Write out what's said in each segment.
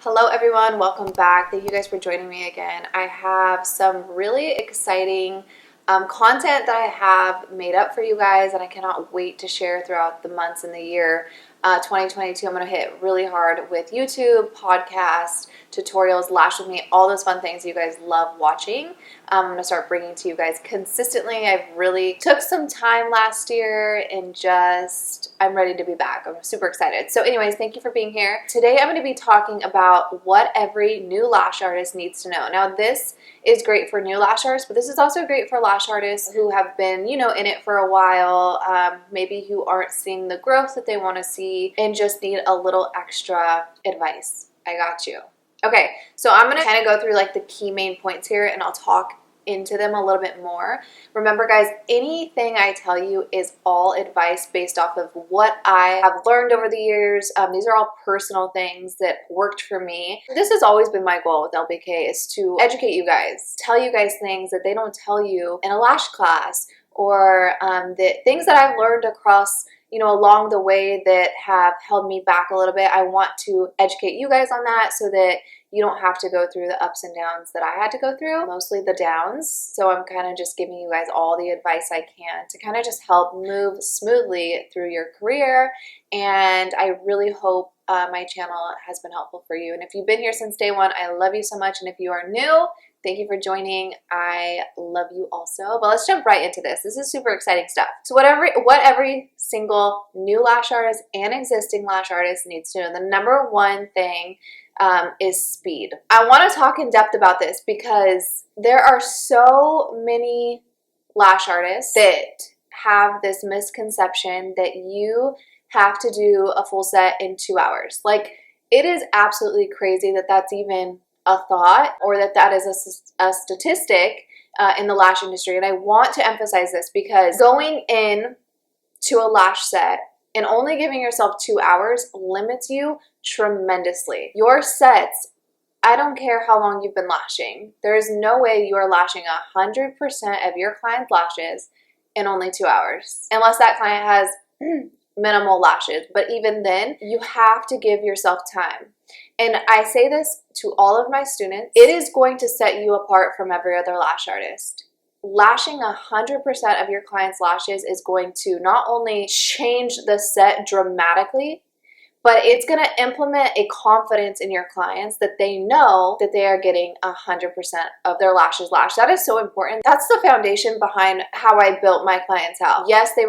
Hello everyone, welcome back. Thank you guys for joining me again. I have some really exciting content that I have made up for you guys and I cannot wait to share throughout the months and the year 2022. I'm going to hit really hard with YouTube, podcasts, tutorials, Lash with me, all those fun things you guys love watching. I'm going to start bringing to you guys consistently. I've really took some time last year and I'm ready to be back. I'm super excited. So anyways, thank you for being here. Today I'm going to be talking about what every new lash artist needs to know. Now this is great for new lash artists, but this is also great for lash artists who have been, in it for a while, maybe who aren't seeing the growth that they want to see and just need a little extra advice. I got you. Okay, so I'm going to kind of go through like the key main points here and I'll talk into them a little bit more. Remember guys, anything I tell you is all advice based off of what I have learned over the years. These are all personal things that worked for me. This has always been my goal with LBK, is to educate you guys, tell you guys things that they don't tell you in a lash class, or the things that I've learned across along the way that have held me back a little bit. I want to educate you guys on that so that you don't have to go through the ups and downs that I had to go through, mostly the downs. So I'm kind of just giving you guys all the advice I can to kind of just help move smoothly through your career. And I really hope my channel has been helpful for you. And if you've been here since day one, I love you so much. And if you are new, thank you for joining. I love you also. But let's jump right into this. This is super exciting stuff. So what every single new lash artist and existing lash artist needs to know, the number one thing is speed. I want to talk in depth about this because there are so many lash artists that have this misconception that you have to do a full set in 2 hours. Like, it is absolutely crazy that that's even a thought, or that is a statistic in the lash industry. And I want to emphasize this because going in to a lash set and only giving yourself 2 hours limits you tremendously. Your sets, I don't care how long you've been lashing, there is no way you are lashing 100% of your client's lashes in only 2 hours, unless that client has minimal lashes. But even then, you have to give yourself time. And I say this to all of my students, it is going to set you apart from every other lash artist. Lashing 100% of your client's lashes is going to not only change the set dramatically, but it's going to implement a confidence in your clients that they know that they are getting 100% of their lashes lashed. That is so important. That's the foundation behind how I built my clientele. Yes, they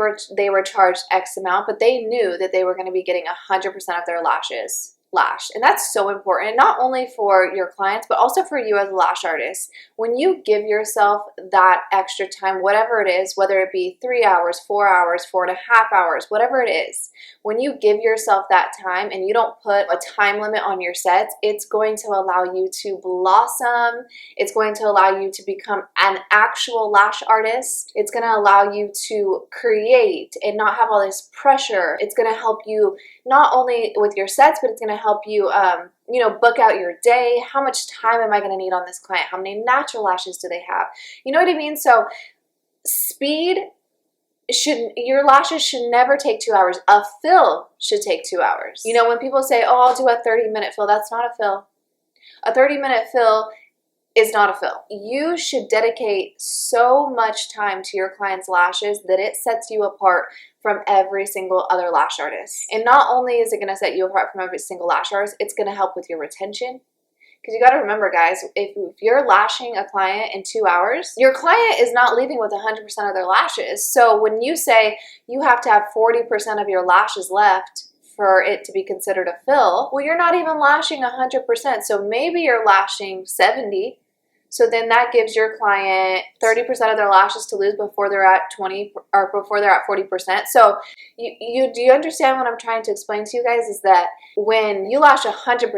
were charged X amount, but they knew that they were going to be getting 100% of their lashes lashed. And that's so important, not only for your clients, but also for you as a lash artist. When you give yourself that extra time, whatever it is, whether it be 3 hours, 4 hours, 4.5 hours, whatever it is, when you give yourself that time and you don't put a time limit on your sets, it's going to allow you to blossom. It's going to allow you to become an actual lash artist. It's going to allow you to create and not have all this pressure. It's going to help you not only with your sets, but it's going to help you, book out your day. How much time am I going to need on this client? How many natural lashes do they have? You know what I mean? So speed your lashes should never take 2 hours. A fill should take 2 hours. When people say, oh, I'll do a 30-minute fill, that's not a fill. A 30-minute fill is not a fill. You should dedicate so much time to your client's lashes that it sets you apart from every single other lash artist. And not only is it going to set you apart from every single lash artist, it's going to help with your retention. Because you got to remember, guys, if you're lashing a client in 2 hours, your client is not leaving with 100% of their lashes. So when you say you have to have 40% of your lashes left for it to be considered a fill, well, you're not even lashing 100%. So maybe you're lashing 70%. So then that gives your client 30% of their lashes to lose before they're at 20 or before they're at 40%. So do you understand what I'm trying to explain to you guys? Is that when you lash 100%,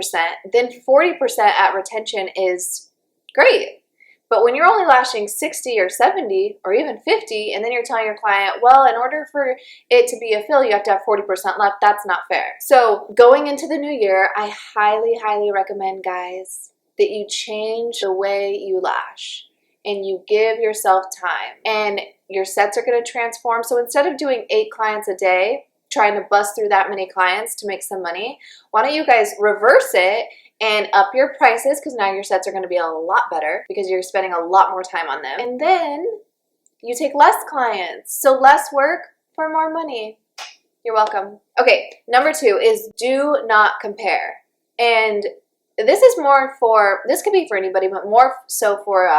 then 40% at retention is great. But when you're only lashing 60 or 70 or even 50, and then you're telling your client, well, in order for it to be a fill, you have to have 40% left, that's not fair. So going into the new year, I highly, highly recommend, guys, that you change the way you lash and you give yourself time, and your sets are going to transform. So instead of doing 8 clients a day, trying to bust through that many clients to make some money, why don't you guys reverse it and up your prices because now your sets are going to be a lot better because you're spending a lot more time on them. And then you take less clients, so less work for more money. You're welcome. Okay, number 2 is do not compare. And this is more for, this could be for anybody, but more so for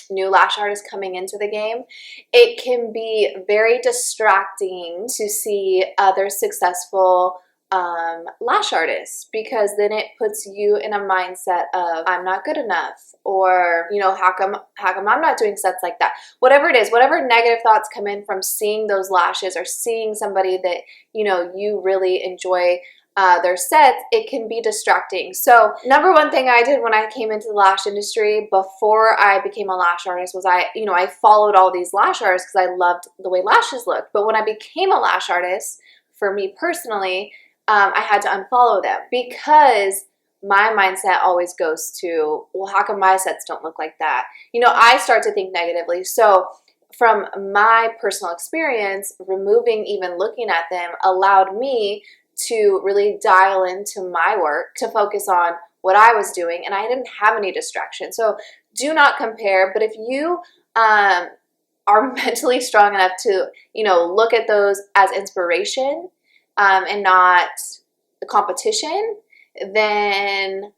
new lash artists coming into the game. It can be very distracting to see other successful lash artists, because then it puts you in a mindset of I'm not good enough, or how come I'm not doing sets like that. Whatever it is, whatever negative thoughts come in from seeing those lashes or seeing somebody that you really enjoy their sets, it can be distracting. So number one thing I did when I came into the lash industry before I became a lash artist was I followed all these lash artists because I loved the way lashes looked. But when I became a lash artist, for me personally, I had to unfollow them because my mindset always goes to, well, how come my sets don't look like that? I start to think negatively. So from my personal experience, removing even looking at them allowed me to really dial into my work, to focus on what I was doing, and I didn't have any distractions. So do not compare, but if you are mentally strong enough to look at those as inspiration and not the competition, then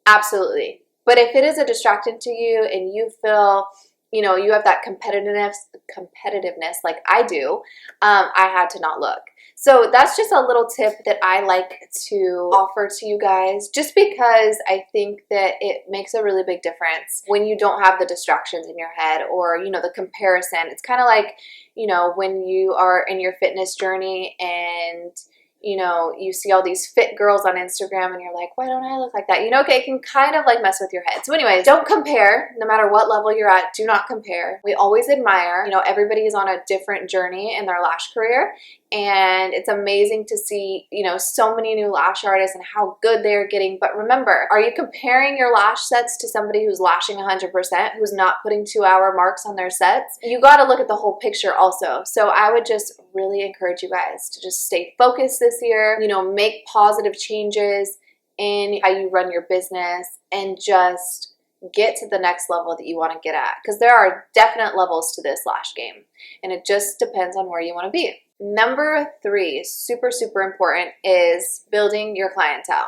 absolutely. But if it is a distraction to you and you feel you have that competitiveness like I do, I had to not look. So that's just a little tip that I like to offer to you guys, just because I think that it makes a really big difference when you don't have the distractions in your head or, the comparison. It's kind of like, when you are in your fitness journey and you see all these fit girls on Instagram and you're like, why don't I look like that? It can kind of like mess with your head. So anyways, don't compare. No matter what level you're at, do not compare. We always admire, everybody is on a different journey in their lash career. And it's amazing to see, so many new lash artists and how good they're getting. But remember, are you comparing your lash sets to somebody who's lashing 100%, who's not putting 2-hour marks on their sets? You got to look at the whole picture also. So I would just really encourage you guys to just stay focused this year, make positive changes in how you run your business and just get to the next level that you want to get at. Because there are definite levels to this lash game, and it just depends on where you want to be. Number 3, super, super important, is building your clientele.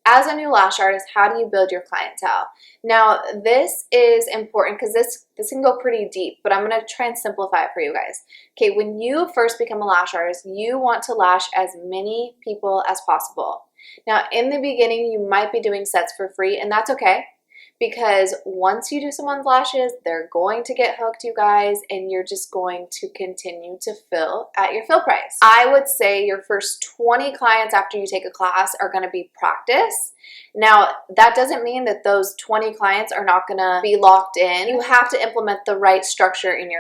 As a new lash artist, how do you build your clientele? Now, this is important because this can go pretty deep, but I'm going to try and simplify it for you guys. Okay, when you first become a lash artist, you want to lash as many people as possible. Now, in the beginning, you might be doing sets for free, and that's okay. Because once you do someone's lashes, they're going to get hooked, you guys, and you're just going to continue to fill at your fill price. I would say your first 20 clients after you take a class are going to be practice. Now, that doesn't mean that those 20 clients are not going to be locked in. You have to implement the right structure in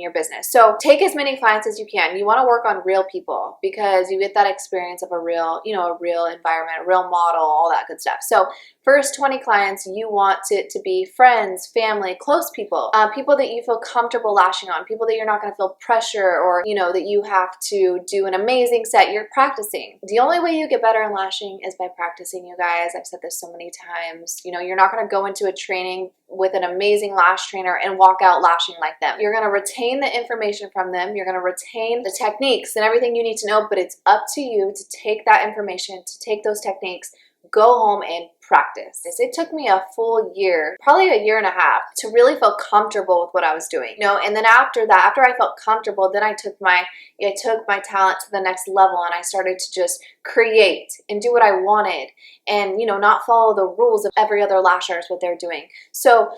your business. So take as many clients as you can. You want to work on real people because you get that experience of a real environment, a real model, all that good stuff. So first 20 clients, you want it to be friends, family, close people, people that you feel comfortable lashing on, people that you're not going to feel pressure or, that you have to do an amazing set. You're practicing. The only way you get better in lashing is by practicing, you guys. I've said this so many times. You're not going to go into a training with an amazing lash trainer and walk out lashing like them. You're going to retain the information from them. You're going to retain the techniques and everything you need to know, but it's up to you to take that information, to take those techniques, go home and practice. It took me a full year, probably a year and a half, to really feel comfortable with what I was doing. And then after that, after I felt comfortable, then I took my talent to the next level and I started to just create and do what I wanted and, not follow the rules of every other lash artist, what they're doing. So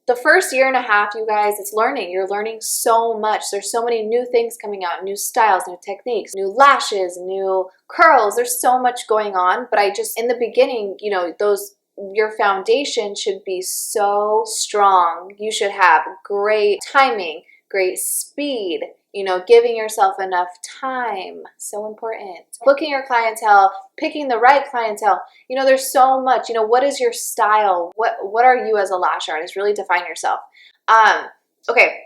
the first year and a half, you guys, it's learning. You're learning so much. There's so many new things coming out, new styles, new techniques, new lashes, new curls. There's so much going on. But in the beginning, your foundation should be so strong. You should have great timing, great speed, giving yourself enough time. So important. Booking your clientele, picking the right clientele. There's so much. What is your style? What are you as a lash artist? Really define yourself. Okay.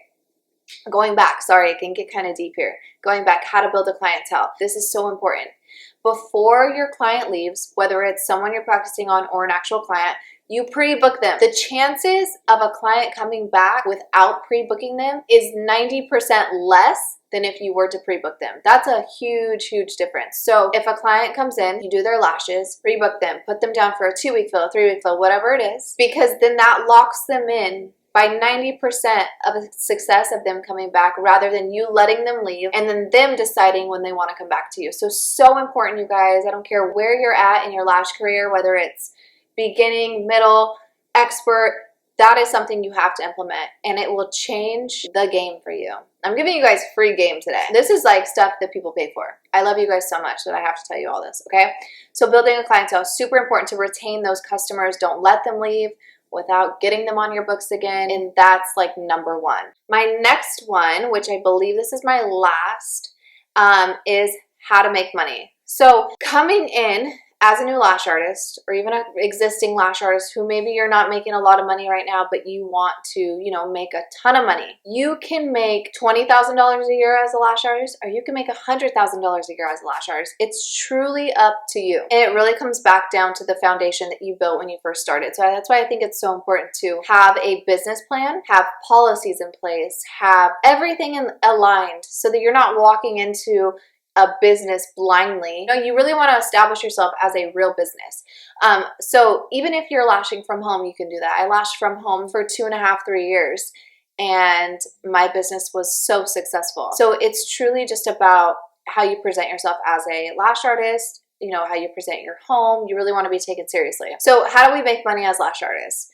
Going back, sorry, I can get kind of deep here. Going back, how to build a clientele. This is so important. before your client leaves, whether it's someone you're practicing on or an actual client, you pre-book them. The chances of a client coming back without pre-booking them is 90% less than if you were to pre-book them. That's a huge, huge difference. So if a client comes in, you do their lashes, pre-book them, put them down for a 2-week fill, a 3-week fill, whatever it is, because then that locks them in by 90% of the success of them coming back, rather than you letting them leave and then them deciding when they want to come back to you. So important, you guys. I don't care where you're at in your lash career, whether it's beginning, middle, expert, that is something you have to implement, and it will change the game for you. I'm giving you guys free game today. This is like stuff that people pay for. I love you guys so much that I have to tell you all this, okay? So building a clientele is super important to retain those customers. Don't let them leave without getting them on your books again, and that's like number one. My next one, which I believe this is my last, is how to make money. So coming in as a new lash artist, or even an existing lash artist who maybe you're not making a lot of money right now, but you want to, make a ton of money. You can make $20,000 a year as a lash artist, or you can make $100,000 a year as a lash artist. It's truly up to you. And it really comes back down to the foundation that you built when you first started. So that's why I think it's so important to have a business plan, have policies in place, have everything aligned so that you're not walking into a business blindly. You really want to establish yourself as a real business. So even if you're lashing from home, you can do that. I lashed from home for 2.5, 3 years, and my business was so successful. So it's truly just about how you present yourself as a lash artist, how you present your home. You really want to be taken seriously. So how do we make money as lash artists?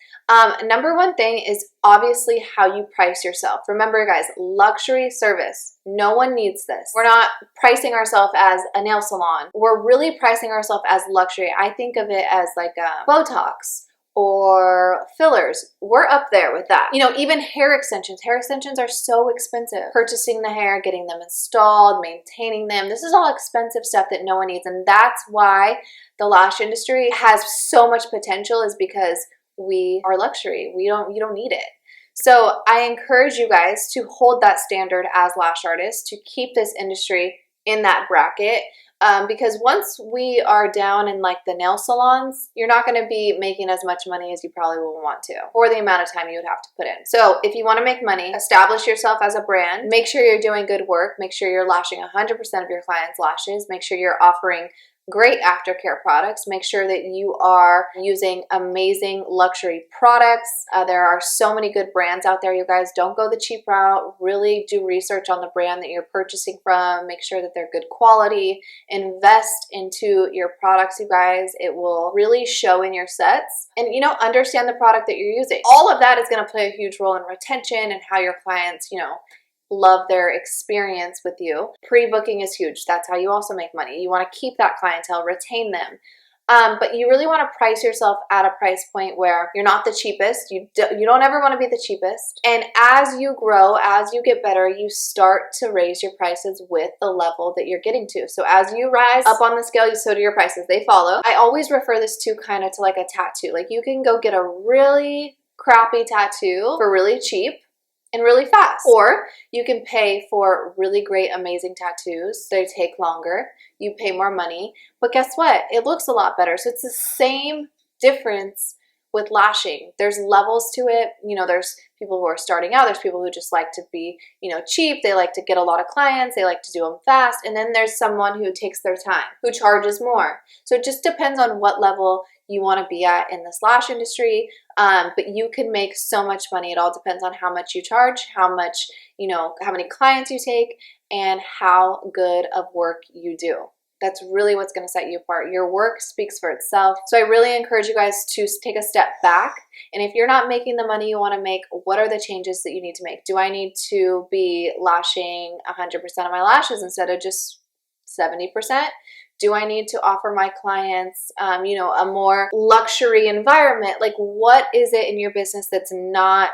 Number one thing is obviously how you price yourself. Remember, guys, luxury service. No one needs this. We're not pricing ourselves as a nail salon. We're really pricing ourselves as luxury. I think of it as like a Botox or fillers. We're up there with that. Even hair extensions. Hair extensions are so expensive. Purchasing the hair, getting them installed, maintaining them. This is all expensive stuff that no one needs. And that's why the lash industry has so much potential, is because we are luxury. You don't need it. So I encourage you guys to hold that standard as lash artists, to keep this industry in that bracket. Because once we are down in like the nail salons, you're not going to be making as much money as you probably will want to, or the amount of time you would have to put in. So if you want to make money, establish yourself as a brand, make sure you're doing good work, make sure you're lashing 100% of your clients' lashes, make sure you're offering great aftercare products. Make sure that you are using amazing luxury products. There are so many good brands out there, you guys. Don't go the cheap route. Really do research on the brand that you're purchasing from. Make sure that they're good quality. Invest into your products, you guys. It will really show in your sets. And, understand the product that you're using. All of that is going to play a huge role in retention and how your clients, love their experience with you. Pre-booking is huge. That's how you also make money. You want to keep that clientele, retain them. But you really want to price yourself at a price point where you're not the cheapest. You don't ever want to be the cheapest. And as you grow, as you get better, you start to raise your prices with the level that you're getting to. So as you rise up on the scale, so do your prices. They follow. I always refer this to kind of to like a tattoo. Like you can go get a really crappy tattoo for really cheap and really fast. Or you can pay for really great, amazing tattoos. They take longer. You pay more money. But guess what? It looks a lot better. So it's the same difference with lashing. There's levels to it. There's people who are starting out. There's people who just like to be, cheap. They like to get a lot of clients. They like to do them fast. And then there's someone who takes their time, who charges more. So it just depends on what level you want to be at in this lash industry. But you can make so much money. It all depends on how much you charge, how much, how many clients you take, and how good of work you do. That's really what's going to set you apart. Your work speaks for itself. So I really encourage you guys to take a step back. And if you're not making the money you want to make, what are the changes that you need to make? Do I need to be lashing 100% of my lashes instead of just 70%? Do I need to offer my clients, a more luxury environment? Like, what is it in your business that's not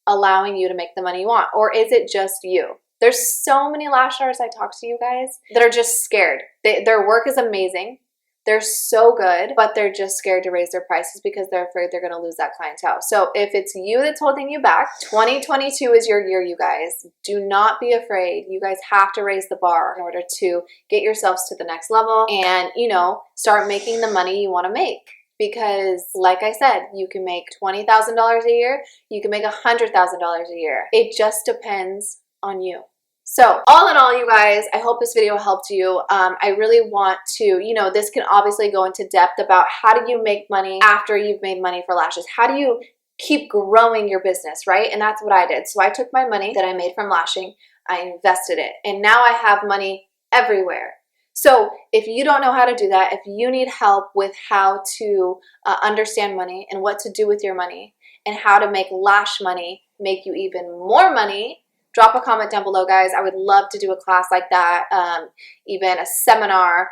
allowing you to make the money you want? Or is it just you? There's so many lash artists I talk to, you guys, that are just scared. Their work is amazing. They're so good, but they're just scared to raise their prices because they're afraid they're going to lose that clientele. So if it's you that's holding you back, 2022 is your year, you guys. Do not be afraid. You guys have to raise the bar in order to get yourselves to the next level and, you know, start making the money you want to make. Because like I said, you can make $20,000 a year, you can make $100,000 a year. It just depends on you. So all in all, you guys, I hope this video helped you. I really want to, you know, this can obviously go into depth about how do you make money after you've made money for lashes? How do you keep growing your business, right? And that's what I did. So I took my money that I made from lashing, I invested it, and now I have money everywhere. So if you don't know how to do that, if you need help with how to understand money and what to do with your money and how to make lash money make you even more money, drop a comment down below, guys. I would love to do a class like that, even a seminar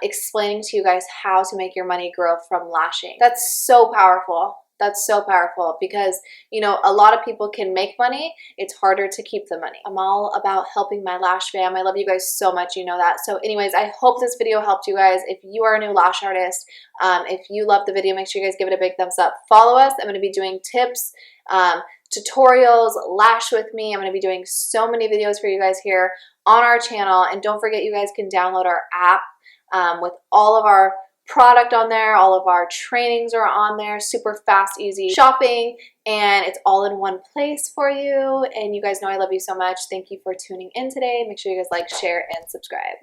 explaining to you guys how to make your money grow from lashing. That's so powerful. That's so powerful because, you know, a lot of people can make money. It's harder to keep the money. I'm all about helping my lash fam. I love you guys so much. You know that. So anyways, I hope this video helped you guys. If you are a new lash artist, if you love the video, make sure you guys give it a big thumbs up. Follow us. I'm going to be doing tips, tutorials, lash with me. I'm going to be doing so many videos for you guys here on our channel. And don't forget, you guys can download our app with all of our product on there. All of our trainings are on there. Super fast, easy shopping, and it's all in one place for you. And you guys know I love you so much. Thank you for tuning in today. Make sure you guys like, share, and subscribe.